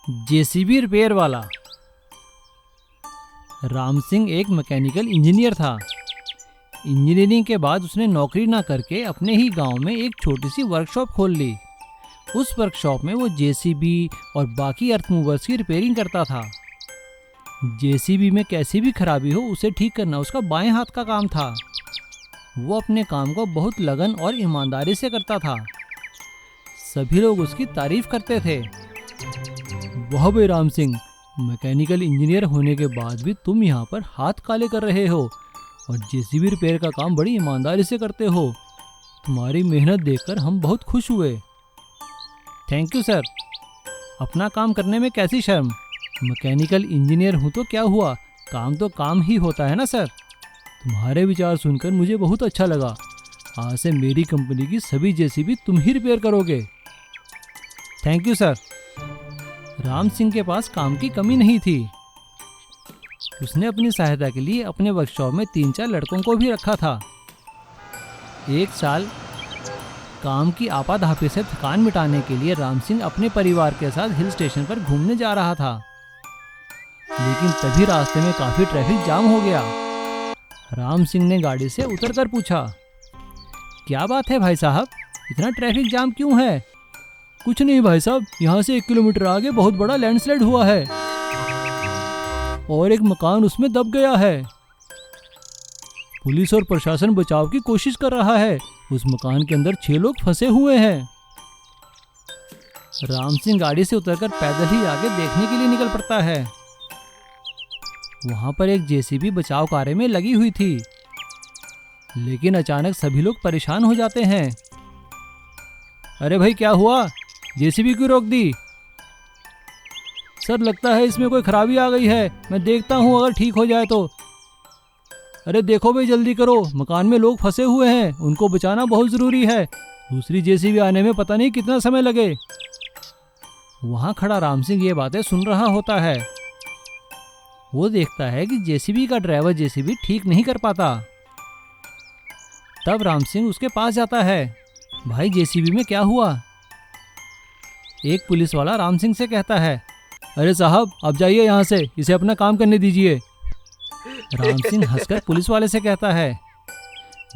JCB repair वाला। राम सिंह एक mechanical engineer था। इंजीनियरिंग के बाद उसने नौकरी ना करके अपने ही गांव में एक छोटी सी वर्कशॉप खोल ली। उस वर्कशॉप में वो जेसीबी और बाकी अर्थ मूवर्स की रिपेयरिंग करता था। जेसीबी में कैसी भी खराबी हो उसे ठीक करना उसका बाएं हाथ का काम था। वो अपने काम को बहुत लगन और ईमानदारी से करता था। सभी लोग उसकी तारीफ करते थे। वाह भाई राम सिंह, मैकेनिकल इंजीनियर होने के बाद भी तुम यहाँ पर हाथ काले कर रहे हो और जेसीबी रिपेयर का काम बड़ी ईमानदारी से करते हो। तुम्हारी मेहनत देखकर हम बहुत खुश हुए। Thank you sir. अपना काम करने में कैसी शर्म। मैकेनिकल इंजीनियर हूँ तो क्या हुआ, काम तो काम ही होता है ना सर। तुम्हारे विचार सुनकर मुझे बहुत अच्छा लगा। आज से मेरी कंपनी की सभी जेसीबी तुम ही रिपेयर करोगे। Thank you sir. Ram Singh के पास काम की कमी नहीं थी। उसने अपनी सहायता के लिए अपने वर्कशॉप में 3-4 लड़कों को भी रखा था। एक साल काम की आपाधापी से थकान मिटाने के लिए राम सिंह अपने परिवार के साथ हिल स्टेशन पर घूमने जा रहा था। लेकिन तभी रास्ते में काफी ट्रैफिक जाम हो गया। राम सिंह ने गाड़ी से उतरकर पूछा, क्या बात है भाई साहब, इतना ट्रैफिक जाम क्यों है? कुछ नहीं भाई साहब, यहाँ से 1 किलोमीटर आगे बहुत बड़ा लैंडस्लाइड हुआ है और एक मकान उसमें दब गया है। पुलिस और प्रशासन बचाव की कोशिश कर रहा है। उस मकान के अंदर 6 लोग फंसे हुए हैं। राम सिंह गाड़ी से उतरकर पैदल ही आगे देखने के लिए निकल पड़ता है। वहां पर एक जेसीबी बचाव कार्य में लगी हुई थी। लेकिन अचानक सभी लोग परेशान हो जाते हैं। अरे भाई क्या हुआ, जेसीबी क्यों रोक दी? सर लगता है इसमें कोई खराबी आ गई है, मैं देखता हूँ अगर ठीक हो जाए तो। अरे देखो भाई जल्दी करो, मकान में लोग फंसे हुए हैं, उनको बचाना बहुत जरूरी है। दूसरी जेसीबी आने में पता नहीं कितना समय लगे। वहां खड़ा राम सिंह ये बातें सुन रहा होता है। वो देखता है कि जेसीबी का ड्राइवर जेसीबी ठीक नहीं कर पाता। तब राम सिंह उसके पास जाता है। भाई जेसीबी में क्या हुआ? एक पुलिस वाला राम सिंह से कहता है, अरे साहब आप जाइए यहाँ से, इसे अपना काम करने दीजिए। राम सिंह हंसकर पुलिस वाले से कहता है,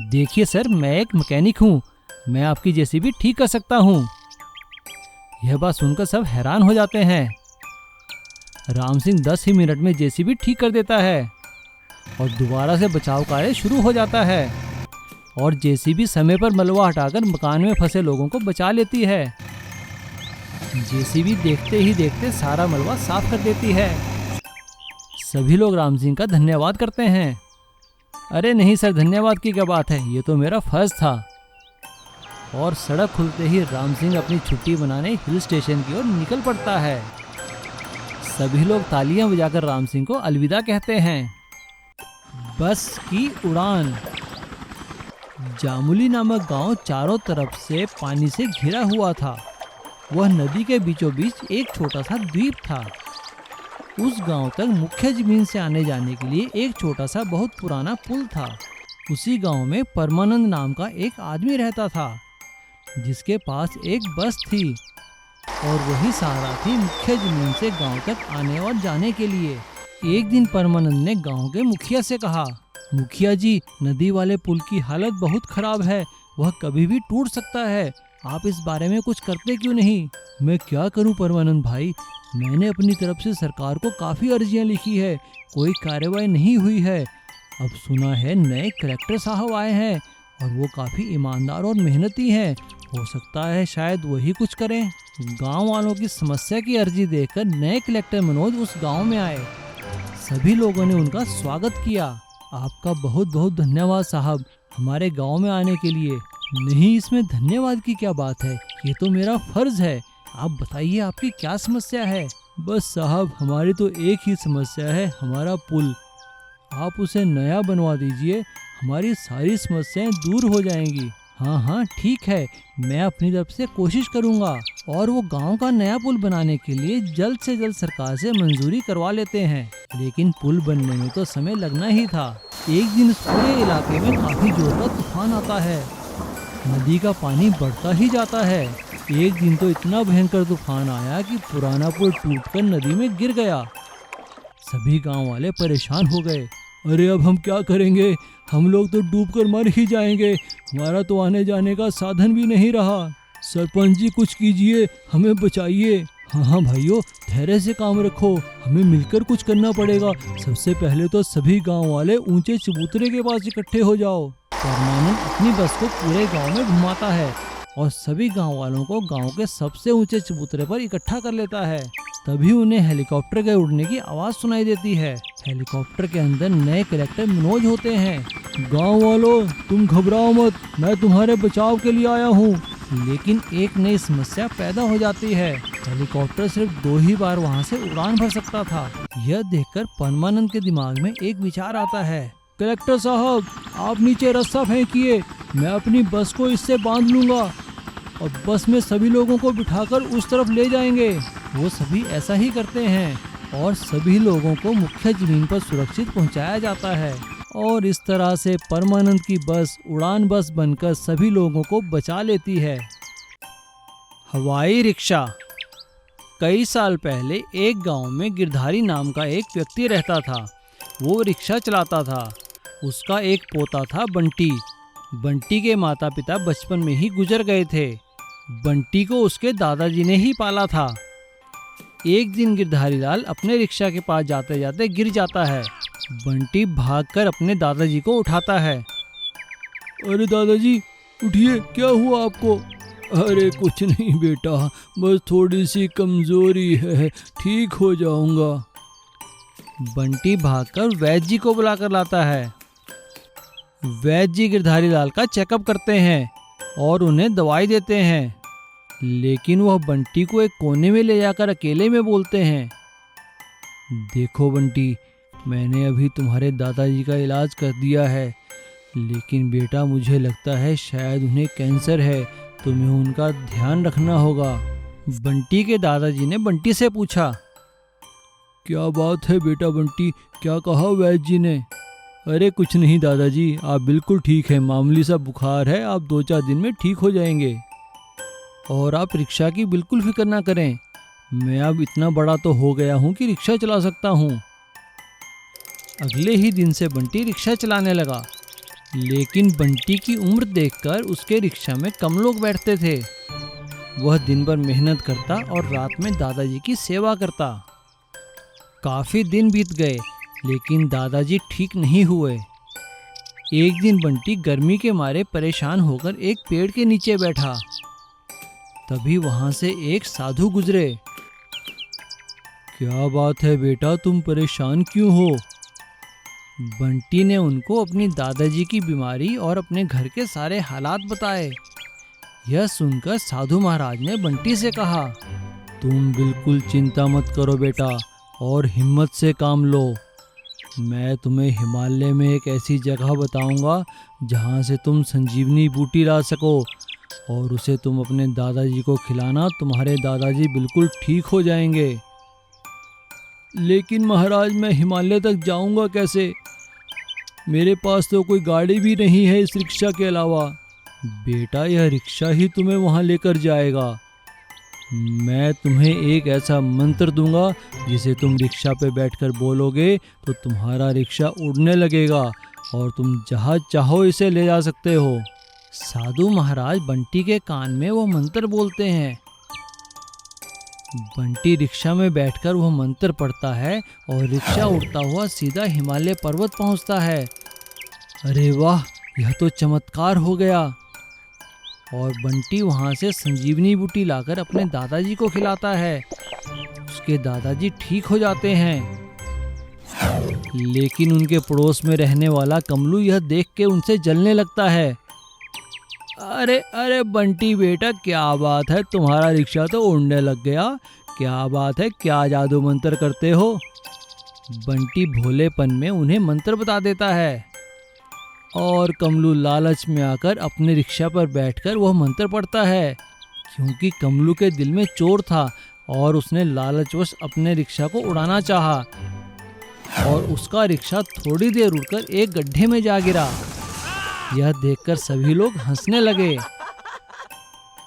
देखिए सर मैं एक मैकेनिक हूँ, मैं आपकी जेसीबी ठीक कर सकता हूँ। यह बात सुनकर सब हैरान हो जाते हैं। राम सिंह 10 ही मिनट में जेसीबी ठीक कर देता है और दोबारा से बचाव कार्य शुरू हो जाता है और जेसीबी समय पर मलबा हटाकर मकान में फंसे लोगों को बचा लेती है। जेसीबी देखते ही देखते सारा मलबा साफ कर देती है। सभी लोग राम सिंह का धन्यवाद करते हैं। अरे नहीं सर, धन्यवाद की क्या बात है, ये तो मेरा फर्ज था। और सड़क खुलते ही राम सिंह अपनी छुट्टी मनाने हिल स्टेशन की ओर निकल पड़ता है। सभी लोग तालियां बजाकर राम सिंह को अलविदा कहते हैं। बस की उड़ान। जामुली नामक गांव चारों तरफ से पानी से घिरा हुआ था। वह नदी के बीचों बीच एक छोटा सा द्वीप था। उस गांव तक मुख्य जमीन से आने जाने के लिए एक छोटा सा बहुत पुराना पुल था। उसी गांव में परमानंद नाम का एक आदमी रहता था जिसके पास एक बस थी और वही सहारा थी मुख्य जमीन से गांव तक आने और जाने के लिए। एक दिन परमानंद ने गांव के मुखिया से कहा, मुखिया जी नदी वाले पुल की हालत बहुत खराब है, वह कभी भी टूट सकता है, आप इस बारे में कुछ करते क्यों नहीं? मैं क्या करूं परमानंद भाई, मैंने अपनी तरफ से सरकार को काफ़ी अर्जियां लिखी है, कोई कार्रवाई नहीं हुई है। अब सुना है नए कलेक्टर साहब आए हैं और वो काफ़ी ईमानदार और मेहनती हैं, हो सकता है शायद वही कुछ करें। गांव वालों की समस्या की अर्जी देखकर नए कलेक्टर मनोज उस गांव में आए। सभी लोगों ने उनका स्वागत किया। आपका बहुत बहुत धन्यवाद साहब, हमारे गांव में आने के लिए। नहीं, इसमें धन्यवाद की क्या बात है, ये तो मेरा फर्ज है। आप बताइए आपकी क्या समस्या है? बस साहब हमारी तो एक ही समस्या है, हमारा पुल। आप उसे नया बनवा दीजिए, हमारी सारी समस्याएं दूर हो जाएंगी। हाँ हाँ ठीक है, मैं अपनी तरफ से कोशिश करूँगा। और वो गांव का नया पुल बनाने के लिए जल्द से जल्द सरकार से मंजूरी करवा लेते हैं। लेकिन पुल बनने में तो समय लगना ही था। एक दिन इस पूरे इलाके में काफी जोर का तूफान आता है। नदी का पानी बढ़ता ही जाता है। एक दिन तो इतना भयंकर तूफान आया कि पुराना पुल टूटकर नदी में गिर गया। सभी गांव वाले परेशान हो गए। अरे अब हम क्या करेंगे, हम लोग तो डूबकर मर ही जाएंगे, हमारा तो आने जाने का साधन भी नहीं रहा। सरपंच जी कुछ कीजिए, हमें बचाइए। हाँ भाइयों, धैर्य से काम रखो, हमें मिलकर कुछ करना पड़ेगा। सबसे पहले तो सभी गांव वाले ऊंचे चबूतरे के पास इकट्ठे हो जाओ। परमानंद अपनी बस को पूरे गांव में घुमाता है और सभी गांव वालों को गांव के सबसे ऊंचे चबूतरे पर इकट्ठा कर लेता है। तभी उन्हें हेलीकॉप्टर के उड़ने की आवाज सुनाई देती है। हेलीकॉप्टर के अंदर नए कलेक्टर मनोज होते हैं। गांव वालों, तुम घबराओ मत, मैं तुम्हारे बचाव के लिए आया हूँ। लेकिन एक नई समस्या पैदा हो जाती है। हेलीकॉप्टर सिर्फ 2 ही बार वहाँ से उड़ान भर सकता था। यह देखकर परमानंद के दिमाग में एक विचार आता है। कलेक्टर साहब, आप नीचे रस्सा फेंकिए, मैं अपनी बस को इससे बांध लूंगा और बस में सभी लोगों को बिठाकर उस तरफ ले जाएंगे। वो सभी ऐसा ही करते हैं और सभी लोगों को मुख्य जमीन पर सुरक्षित पहुंचाया जाता है और इस तरह से परमानंद की बस उड़ान बस बनकर सभी लोगों को बचा लेती है। हवाई रिक्शा। कई साल पहले एक गांव में गिरधारी नाम का एक व्यक्ति रहता था। वो रिक्शा चलाता था। उसका एक पोता था बंटी। बंटी के माता पिता बचपन में ही गुजर गए थे। बंटी को उसके दादाजी ने ही पाला था। एक दिन गिरधारी लाल अपने रिक्शा के पास जाते जाते गिर जाता है। बंटी भागकर अपने दादाजी को उठाता है। अरे दादाजी उठिए, क्या हुआ आपको? अरे कुछ नहीं बेटा, बस थोड़ी सी कमजोरी है, ठीक हो जाऊंगा। बंटी भागकर वैद्य जी को बुलाकर लाता है। वैद्य जी गिरधारी लाल का चेकअप करते हैं और उन्हें दवाई देते हैं, लेकिन वह बंटी को एक कोने में ले जाकर अकेले में बोलते हैं, देखो बंटी, मैंने अभी तुम्हारे दादाजी का इलाज कर दिया है, लेकिन बेटा मुझे लगता है शायद उन्हें कैंसर है, तुम्हें उनका ध्यान रखना होगा। बंटी के दादाजी ने बंटी से पूछा, क्या बात है बेटा बंटी, क्या कहा वैद्य जी ने? अरे कुछ नहीं दादाजी, आप बिल्कुल ठीक है, मामूली सा बुखार है, आप 2-4 दिन में ठीक हो जाएंगे। और आप रिक्शा की बिल्कुल फिक्र ना करें, मैं अब इतना बड़ा तो हो गया हूँ कि रिक्शा चला सकता हूँ। अगले ही दिन से बंटी रिक्शा चलाने लगा, लेकिन बंटी की उम्र देखकर उसके रिक्शा में कम लोग बैठते थे। वह दिन भर मेहनत करता और रात में दादाजी की सेवा करता। काफी दिन बीत गए, लेकिन दादाजी ठीक नहीं हुए। एक दिन बंटी गर्मी के मारे परेशान होकर एक पेड़ के नीचे बैठा। तभी वहां से एक साधु गुजरे। क्या बात है बेटा, तुम परेशान क्यों हो? बंटी ने उनको अपनी दादाजी की बीमारी और अपने घर के सारे हालात बताए। यह सुनकर साधु महाराज ने बंटी से कहा, तुम बिल्कुल चिंता मत करो बेटा और हिम्मत से काम लो। मैं तुम्हें हिमालय में एक ऐसी जगह बताऊंगा जहां से तुम संजीवनी बूटी ला सको और उसे तुम अपने दादाजी को खिलाना, तुम्हारे दादाजी बिल्कुल ठीक हो जाएंगे। लेकिन महाराज, मैं हिमालय तक जाऊंगा कैसे? मेरे पास तो कोई गाड़ी भी नहीं है इस रिक्शा के अलावा। बेटा, यह रिक्शा ही तुम्हें वहां लेकर जाएगा। मैं तुम्हें एक ऐसा मंत्र दूंगा जिसे तुम रिक्शा पे बैठकर बोलोगे तो तुम्हारा रिक्शा उड़ने लगेगा और तुम जहाँ चाहो इसे ले जा सकते हो। साधु महाराज बंटी के कान में वो मंत्र बोलते हैं। बंटी रिक्शा में बैठकर वह मंत्र पढ़ता है और रिक्शा उड़ता हुआ सीधा हिमालय पर्वत पहुंचता है। अरे वाह, यह तो चमत्कार हो गया। और बंटी वहां से संजीवनी बूटी लाकर अपने दादाजी को खिलाता है। उसके दादाजी ठीक हो जाते हैं। लेकिन उनके पड़ोस में रहने वाला कमलू यह देख के उनसे जलने लगता है। अरे अरे बंटी बेटा, क्या बात है, तुम्हारा रिक्शा तो उड़ने लग गया। क्या बात है, क्या जादू मंत्र करते हो? बंटी भोलेपन में उन्हें मंत्र बता देता है और कमलू लालच में आकर अपने रिक्शा पर बैठकर वह मंत्र पढ़ता है, क्योंकि कमलू के दिल में चोर था और उसने लालचवश अपने रिक्शा को उड़ाना चाहा और उसका रिक्शा थोड़ी देर उड़कर एक गड्ढे में जा गिरा। यह देखकर सभी लोग हंसने लगे।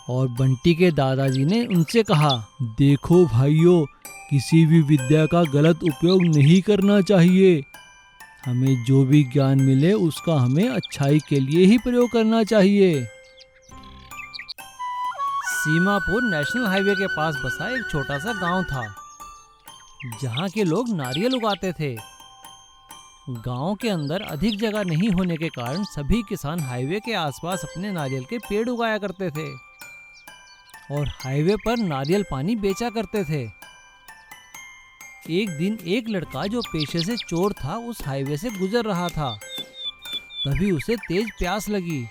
और बंटी के दादाजी ने उनसे कहा, देखो भाइयों, किसी भी विद्या का गलत उपयोग नहीं करना चाहिए। हमें जो भी ज्ञान मिले उसका हमें अच्छाई के लिए ही प्रयोग करना चाहिए। सीमापुर नेशनल हाईवे के पास बसा एक छोटा सा गांव था, जहां के लोग नारियल उगाते थे। गांव के अंदर अधिक जगह नहीं होने के कारण सभी किसान हाईवे के आसपास अपने नारियल के पेड़ उगाया करते थे और हाईवे पर नारियल पानी बेचा करते थे। एक दिन एक लड़का जो पेशे से चोर था उस हाईवे से गुजर रहा था। तभी उसे तेज प्यास लगी।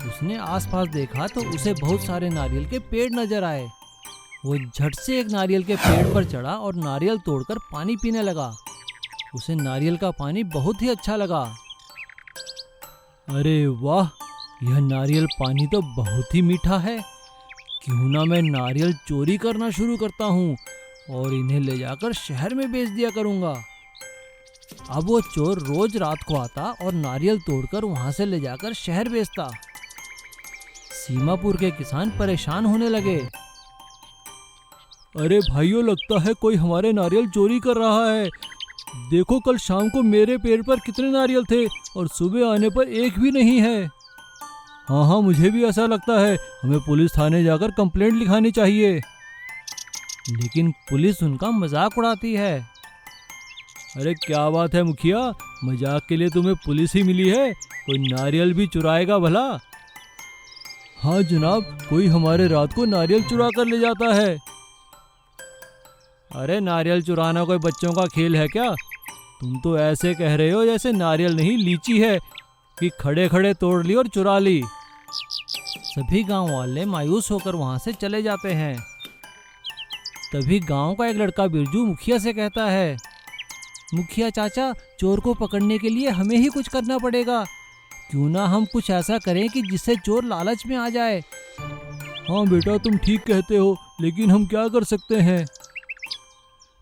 उसने आसपास देखा तो उसे बहुत सारे नारियल के पेड़ नजर आए। वो झट से एक नारियल के पेड़ पर चढ़ा और नारियल तोड़कर पानी पीने लगा। उसे नारियल का पानी बहुत ही अच्छा लगा। अरे वाह, यह नारियल पानी तो बहुत ही मीठा है। क्यों ना मैं नारियल चोरी करना शुरू करता हूँ और इन्हें ले जाकर शहर में बेच दिया करूँगा। अब वो चोर रोज रात को आता और नारियल तोड़कर वहाँ से ले जाकर शहर बेचता। सीमापुर के किसान परेशान होने लगे। अरे भाइयों, लगता है कोई हमारे नारियल चोरी कर रहा है। देखो, कल शाम को मेरे पेड़ पर कितने नारियल थे और सुबह आने पर एक भी नहीं है। हाँ, मुझे भी ऐसा लगता है। हमें पुलिस थाने जाकर कंप्लेंट लिखानी चाहिए। लेकिन पुलिस उनका मजाक उड़ाती है। अरे क्या बात है मुखिया, मजाक के लिए तुम्हें पुलिस ही मिली है? कोई नारियल भी चुराएगा भला? हाँ जनाब, कोई हमारे रात को नारियल चुरा कर ले जाता है। अरे नारियल चुराना कोई बच्चों का खेल है क्या? तुम तो ऐसे कह रहे हो जैसे नारियल नहीं लीची है कि खड़े खड़े तोड़ ली और चुरा ली। सभी गांव वाले मायूस होकर वहां से चले जाते हैं। तभी गांव का एक लड़का बिरजू मुखिया से कहता है, मुखिया चाचा, चोर को पकड़ने के लिए हमें ही कुछ करना पड़ेगा। क्यों ना हम कुछ ऐसा करें कि जिससे चोर लालच में आ जाए। हाँ बेटा, तुम ठीक कहते हो, लेकिन हम क्या कर सकते हैं?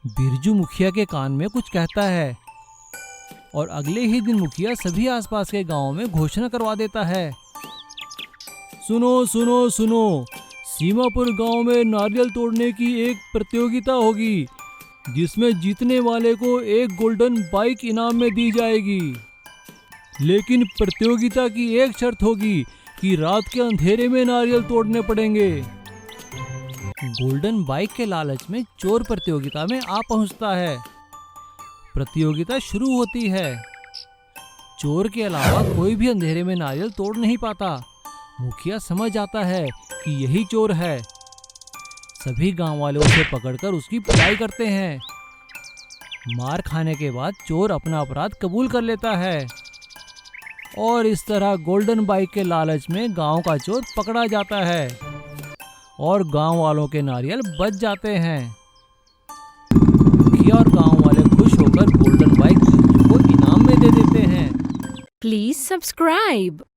बिरजू मुखिया के कान में कुछ कहता है और अगले ही दिन मुखिया सभी आसपास के गांवों में घोषणा करवा देता है, सुनो सुनो सुनो, सीमापुर गांव में नारियल तोड़ने की एक प्रतियोगिता होगी, जिसमें जीतने वाले को एक गोल्डन बाइक इनाम में दी जाएगी। लेकिन प्रतियोगिता की एक शर्त होगी कि रात के अंधेरे में नारियल तोड़ने पड़ेंगे। गोल्डन बाइक के लालच में चोर प्रतियोगिता में आ पहुंचता है। प्रतियोगिता शुरू होती है। चोर के अलावा कोई भी अंधेरे में नारियल तोड़ नहीं पाता। मुखिया समझ आता है कि यही चोर है। सभी गांव वाले उसे पकड़कर उसकी पिटाई करते हैं। मार खाने के बाद चोर अपना अपराध कबूल कर लेता है और इस तरह गोल्डन बाइक के लालच में गांव का चोर पकड़ा जाता है और गांव वालों के नारियल बच जाते हैं। मुखिया और गांव वाले खुश होकर गोल्डन बाइक बिरजू को इनाम में दे देते हैं। Please subscribe.